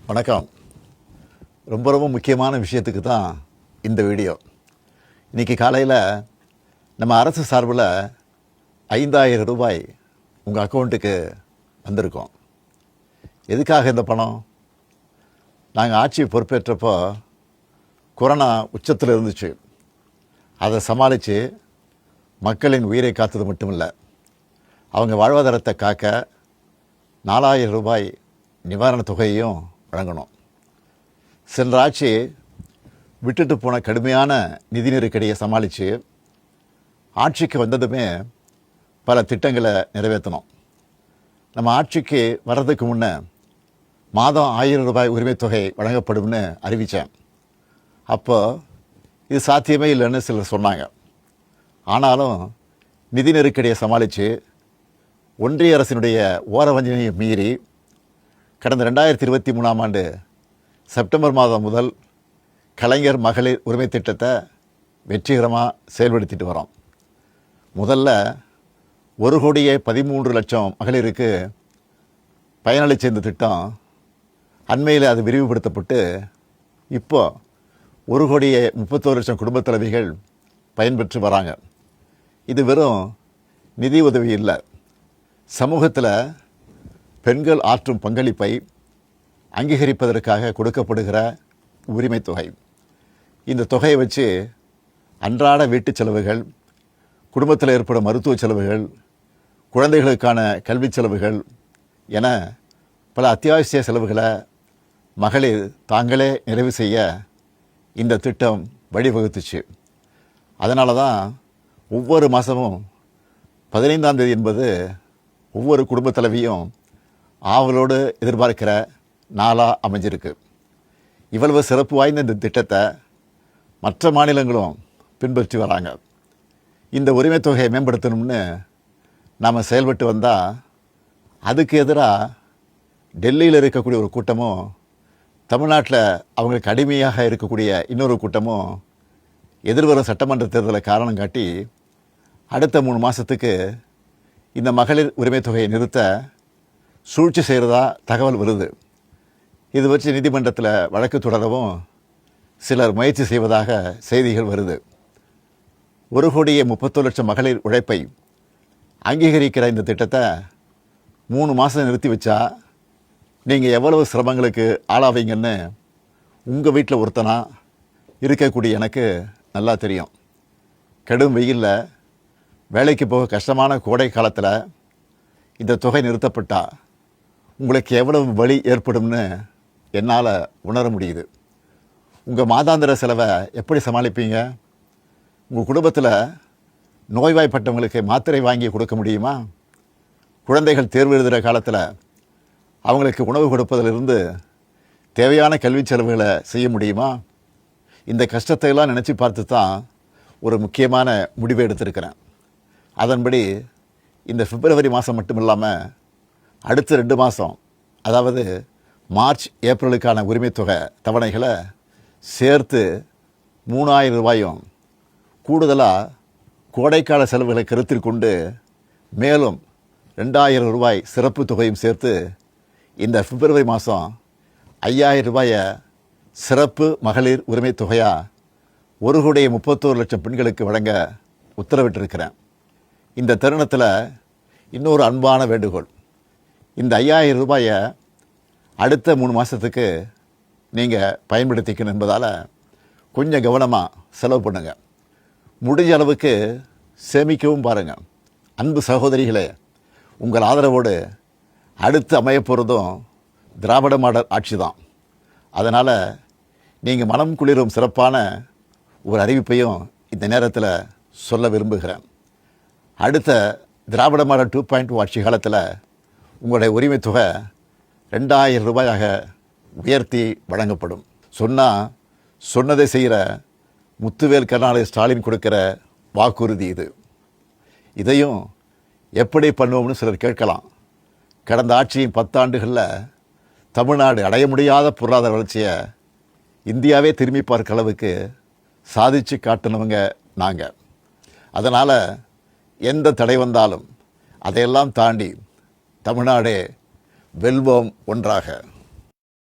வணக்கம். ரொம்ப முக்கியமான விஷயத்துக்கு தான் இந்த வீடியோ. இன்றைக்கி காலையில் நம்ம அரசு சார்பில் 5,000 ரூபாய் உங்கள் அக்கௌண்ட்டுக்கு வந்திருக்கோம். எதுக்காக இந்த பணம்? நாங்கள் ஆட்சி பொறுப்பேற்றப்போ கொரோனா உச்சத்தில் இருந்துச்சு. அதை சமாளித்து மக்களின் உயிரை காத்தது மட்டுமில்லை, அவங்க வாழ்வாதாரத்தை காக்க 4,000 ரூபாய் நிவாரணத் தொகையையும் வழங்கணும். சென்ற ஆட்சி விட்டுட்டு போன கடுமையான நிதி நெருக்கடியை சமாளித்து ஆட்சிக்கு வந்ததுமே பல திட்டங்களை நிறைவேற்றணும். நம்ம ஆட்சிக்கு வர்றதுக்கு முன்னே மாதம் 1,000 ரூபாய் உரிமைத் தொகை வழங்கப்படும்னு அறிவித்தேன். அப்போ இது சாத்தியமே இல்லைன்னு சிலர் சொன்னாங்க. ஆனாலும் நிதி நெருக்கடியை சமாளித்து ஒன்றிய அரசினுடைய ஓரவஞ்சனையை மீறி கடந்த 2023ஆம் ஆண்டு செப்டம்பர் மாதம் முதல் கலைஞர் மகளிர் உரிமை திட்டத்தை வெற்றிகரமாக செயல்படுத்திட்டு வரோம். முதல்ல 1,13,00,000 மகளிருக்கு பயனளித்த இந்த திட்டம் அண்மையில் அது விரிவுபடுத்தப்பட்டு இப்போ 1,31,00,000 குடும்பத் தலைவிகள் பயன்பெற்று வராங்க. இது வெறும் நிதி உதவி இல்லை, சமூகத்தில் பெண்கள் ஆற்றும் பங்களிப்பை அங்கீகரிப்பதற்காக கொடுக்கப்படுகிற உரிமை தொகை. இந்த தொகையை வச்சு அன்றாட வீட்டு செலவுகள், குடும்பத்தில் ஏற்படும் மருத்துவ செலவுகள், குழந்தைகளுக்கான கல்வி செலவுகள் என பல அத்தியாவசிய செலவுகளை மகளிர் தாங்களே நிறைவு செய்ய இந்த திட்டம் வழிவகுத்துச்சு. அதனால தான் ஒவ்வொரு மாதமும் 15ஆம் தேதி என்பது ஒவ்வொரு குடும்பத் தலைவியும் ஆவலோடு எதிர்பார்க்கிற நாளாக அமைஞ்சிருக்கு. இவ்வளவு சிறப்பு வாய்ந்த இந்த திட்டத்தை மற்ற மாநிலங்களும் பின்பற்றி வராங்க. இந்த உரிமை தொகையை மேம்படுத்தணும்னு நாம் செயல்பட்டு வந்தால் அதுக்கு எதிராக டெல்லியில் இருக்கக்கூடிய ஒரு கூட்டமும், தமிழ்நாட்டில் அவங்களுக்கு அடிமையாக இருக்கக்கூடிய இன்னொரு கூட்டமும் எதிர்வரும் சட்டமன்ற தேர்தலை காரணம் காட்டி அடுத்த 3 மாதத்துக்கு இந்த மகளிர் உரிமை தொகையை நிறுத்த சூழ்ச்சி செய்கிறதா தகவல் வருது. இது வச்சு நீதிமன்றத்தில் வழக்கு தொடரவும் சிலர் முயற்சி செய்வதாக செய்திகள் வருது. 1,31,00,000 மகளிர் உழைப்பை அங்கீகரிக்கிற இந்த திட்டத்தை 3 மாதம் நிறுத்தி வச்சா நீங்கள் எவ்வளவு சிரமங்களுக்கு ஆளாவீங்கன்னு உங்கள் வீட்டில் ஒருத்தனா இருக்கக்கூடிய எனக்கு நல்லா தெரியும். கடும் வெயிலில் வேலைக்கு போக கஷ்டமான கோடை காலத்தில் இந்த தொகை நிறுத்தப்பட்டால் உங்களுக்கு எவ்வளவு வலி ஏற்படும்னு என்னால் உணர முடியுது. உங்கள் மாதாந்திர செலவை எப்படி சமாளிப்பீங்க? உங்கள் குடும்பத்தில் நோய்வாய்ப்பட்டவங்களுக்கு மாத்திரை வாங்கி கொடுக்க முடியுமா? குழந்தைகள் தேர்வு எழுதுகிற காலத்தில் அவங்களுக்கு உணவு கொடுப்பதிலிருந்து தேவையான கல்வி செலவுகளை செய்ய முடியுமா? இந்த கஷ்டத்தையெல்லாம் நினச்சி பார்த்து தான் ஒரு முக்கியமான முடிவை எடுத்திருக்கிறேன். அதன்படி இந்த பிப்ரவரி மாதம் மட்டும் இல்லாமல் அடுத்த 2 மாதம், அதாவது மார்ச் ஏப்ரலுக்கான உரிமை தொகை தவணைகளை சேர்த்து 3,000 ரூபாயும், கூடுதலாக கோடைக்கால செலவுகளை கருத்தில் கொண்டு மேலும் 2,000 ரூபாய் சிறப்பு தொகையும் சேர்த்து இந்த பிப்ரவரி மாதம் 5,000 ரூபாயை சிறப்பு மகளிர் உரிமை தொகையாக 1,31,00,000 பெண்களுக்கு வழங்க உத்தரவிட்டிருக்கிறேன். இந்த தருணத்தில் இன்னொரு அன்பான வேண்டுகோள். இந்த 5,000 ரூபாயை அடுத்த 3 மாதத்துக்கு நீங்கள் பயன்படுத்திக்கணும் என்பதால் கொஞ்சம் கவனமாக செலவு பண்ணுங்கள். முடிஞ்ச அளவுக்கு சேமிக்கவும் பாருங்கள். அன்பு சகோதரிகளே, உங்கள் ஆதரவோடு அடுத்து அமையப்போகிறதும் திராவிட மாடல் ஆட்சி தான். அதனால் நீங்கள் மனம் குளிரும் சிறப்பான ஒரு அறிவிப்பையும் இந்த நேரத்தில் சொல்ல விரும்புகிறேன். அடுத்த திராவிட மாடல் 2.0 ஆட்சி காலத்தில் உங்களுடைய உரிமை தொகை 2,000 ரூபாயாக உயர்த்தி வழங்கப்படும். சொன்னதை செய்கிற முத்துவேல் கருணாநிதி ஸ்டாலின் கொடுக்கிற வாக்குறுதி இது. இதையும் எப்படி பண்ணுவோம்னு சிலர் கேட்கலாம். கடந்த ஆட்சியின் 10 ஆண்டுகளில் தமிழ்நாடு அடைய முடியாத பொருளாதார வளர்ச்சியை இந்தியாவே திரும்பி பார்க்க அளவுக்கு சாதித்து காட்டினவங்க நாங்கள். அதனால் எந்த தடை வந்தாலும் அதையெல்லாம் தாண்டி தமிழ்நாடே வெல்வோம் ஒன்றாக.